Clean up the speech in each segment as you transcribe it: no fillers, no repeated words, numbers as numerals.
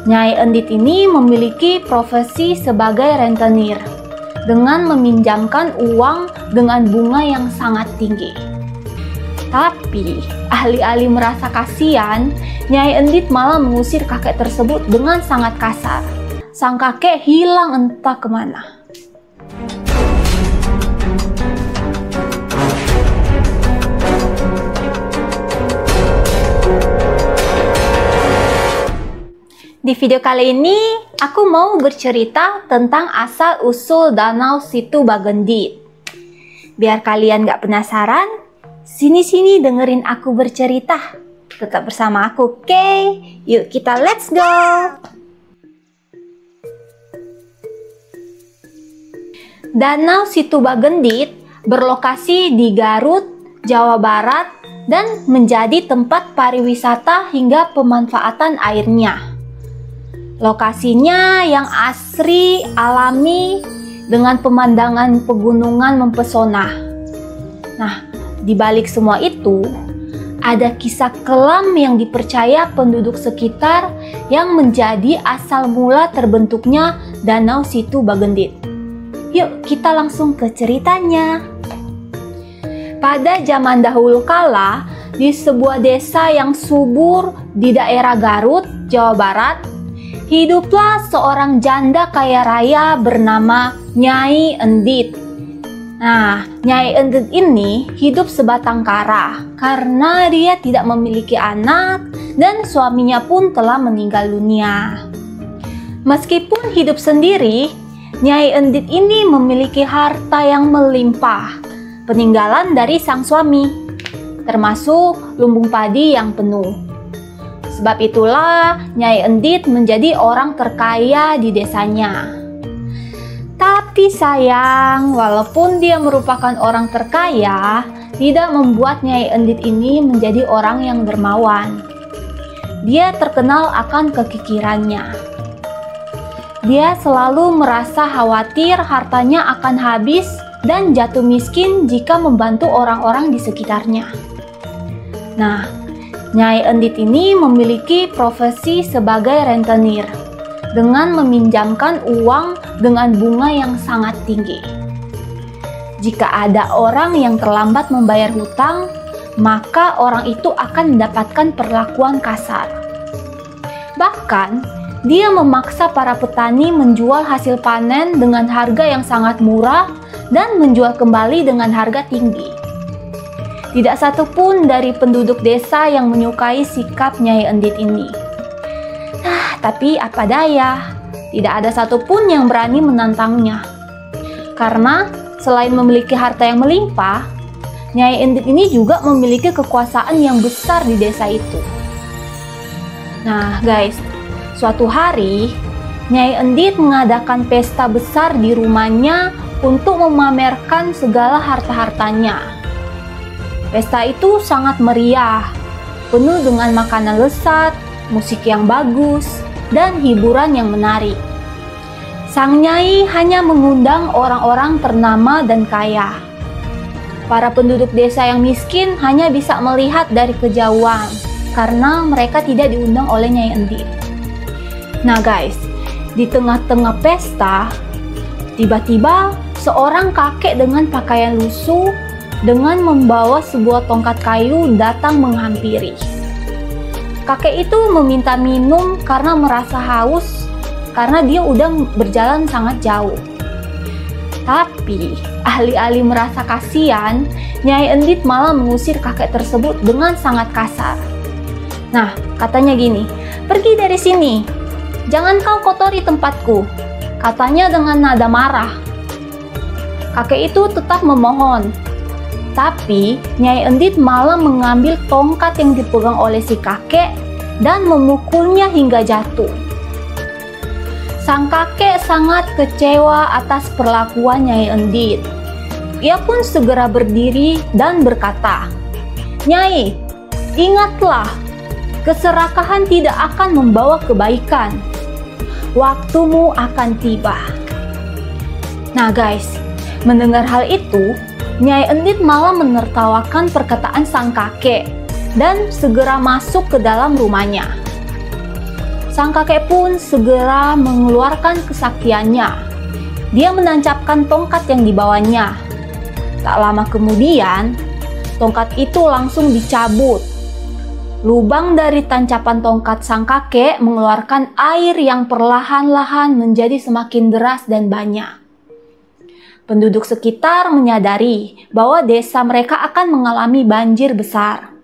Nyai Endit ini memiliki profesi sebagai rentenir dengan meminjamkan uang dengan bunga yang sangat tinggi. Tapi, alih-alih merasa kasihan, Nyai Endit malah mengusir kakek tersebut dengan sangat kasar. Sang kakek hilang entah kemana. Di video kali ini, aku mau bercerita tentang asal-usul Danau Situ Bagendit. Biar kalian gak penasaran, sini-sini dengerin aku bercerita. Tetap bersama aku, oke? Yuk kita let's go! Danau Situ Bagendit berlokasi di Garut, Jawa Barat, dan menjadi tempat pariwisata hingga pemanfaatan airnya. Lokasinya yang asri, alami, dengan pemandangan pegunungan mempesona. Nah, di balik semua itu, ada kisah kelam yang dipercaya penduduk sekitar yang menjadi asal mula terbentuknya Danau Situ Bagendit. Yuk, kita langsung ke ceritanya. Pada zaman dahulu kala, di sebuah desa yang subur di daerah Garut, Jawa Barat, hiduplah seorang janda kaya raya bernama Nyai Endit. Nah, Nyai Endit ini hidup sebatang kara karena dia tidak memiliki anak dan suaminya pun telah meninggal dunia. Meskipun hidup sendiri, Nyai Endit ini memiliki harta yang melimpah, peninggalan dari sang suami, termasuk lumbung padi yang penuh. Sebab itulah Nyai Endit menjadi orang terkaya di desanya. Tapi sayang, walaupun dia merupakan orang terkaya, tidak membuat Nyai Endit ini menjadi orang yang dermawan. Dia terkenal akan kekikirannya. Dia selalu merasa khawatir hartanya akan habis dan jatuh miskin jika membantu orang-orang di sekitarnya. Nah, Nyai Endit ini memiliki profesi sebagai rentenir dengan meminjamkan uang dengan bunga yang sangat tinggi. Jika ada orang yang terlambat membayar hutang, maka orang itu akan mendapatkan perlakuan kasar. Bahkan, dia memaksa para petani menjual hasil panen dengan harga yang sangat murah dan menjual kembali dengan harga tinggi. Tidak satupun dari penduduk desa yang menyukai sikap Nyai Endit ini. Tapi apa daya, tidak ada satupun yang berani menantangnya. Karena selain memiliki harta yang melimpah, Nyai Endit ini juga memiliki kekuasaan yang besar di desa itu. Nah guys, suatu hari Nyai Endit mengadakan pesta besar di rumahnya untuk memamerkan segala harta-hartanya. Pesta itu sangat meriah, penuh dengan makanan lezat, musik yang bagus, dan hiburan yang menarik. Sang Nyai hanya mengundang orang-orang ternama dan kaya. Para penduduk desa yang miskin hanya bisa melihat dari kejauhan, karena mereka tidak diundang oleh Nyai Endit. Nah guys, di tengah-tengah pesta, tiba-tiba seorang kakek dengan pakaian lusuh dengan membawa sebuah tongkat kayu datang menghampiri. Kakek itu meminta minum karena merasa haus karena dia udah berjalan sangat jauh. Tapi, alih-alih merasa kasihan, Nyai Endit malah mengusir kakek tersebut dengan sangat kasar. Nah, katanya gini, "Pergi dari sini, jangan kau kotori tempatku," katanya dengan nada marah. Kakek itu tetap memohon. Tapi, Nyai Endit malah mengambil tongkat yang dipegang oleh si kakek dan memukulnya hingga jatuh. Sang kakek sangat kecewa atas perlakuan Nyai Endit. Ia pun segera berdiri dan berkata, "Nyai, ingatlah, keserakahan tidak akan membawa kebaikan. Waktumu akan tiba." Nah guys, mendengar hal itu, Nyai Endit malah menertawakan perkataan sang kakek dan segera masuk ke dalam rumahnya. sang kakek pun segera mengeluarkan kesaktiannya. Dia menancapkan tongkat yang dibawanya. Tak lama kemudian, tongkat itu langsung dicabut. Lubang dari tancapan tongkat sang kakek mengeluarkan air yang perlahan-lahan menjadi semakin deras dan banyak. Penduduk sekitar menyadari bahwa desa mereka akan mengalami banjir besar.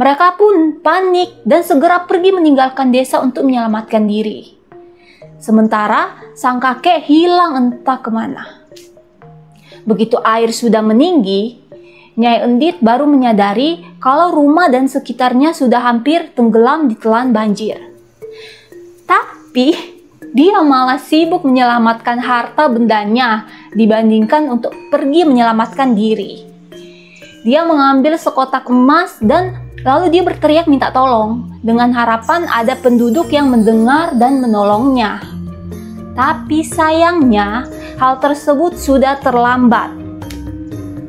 Mereka pun panik dan segera pergi meninggalkan desa untuk menyelamatkan diri. Sementara sang kakek hilang entah kemana. Begitu air sudah meninggi, Nyai Endit baru menyadari kalau rumah dan sekitarnya sudah hampir tenggelam ditelan banjir. Tapi dia malah sibuk menyelamatkan harta bendanya dibandingkan untuk pergi menyelamatkan diri. Dia mengambil sekotak emas dan lalu dia berteriak minta tolong dengan harapan ada penduduk yang mendengar dan menolongnya. Tapi sayangnya hal tersebut sudah terlambat.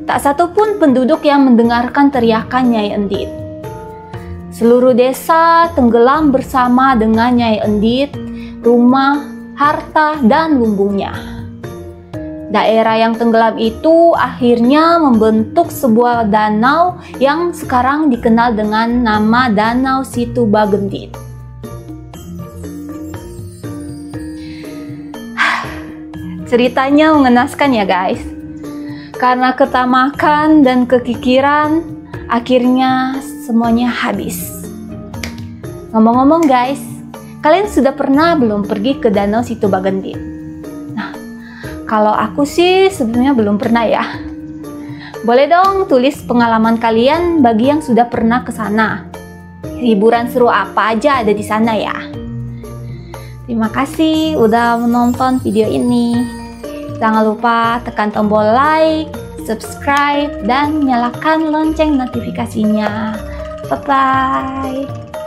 Tak satu pun penduduk yang mendengarkan teriakan Nyai Endit. Seluruh desa tenggelam bersama dengan Nyai Endit, rumah, harta, dan lumbungnya. Daerah yang tenggelam itu akhirnya membentuk sebuah danau yang sekarang dikenal dengan nama Danau Situbagendit. Ceritanya mengenaskan ya guys. Karena ketamakan dan kekikiran, akhirnya semuanya habis. Ngomong-ngomong guys, kalian sudah pernah belum pergi ke Danau Situbagendit? Kalau aku sih sebenarnya belum pernah ya. Boleh dong tulis pengalaman kalian bagi yang sudah pernah ke sana. Hiburan seru apa aja ada di sana ya. Terima kasih udah menonton video ini. Jangan lupa tekan tombol like, subscribe, dan nyalakan lonceng notifikasinya. Bye-bye.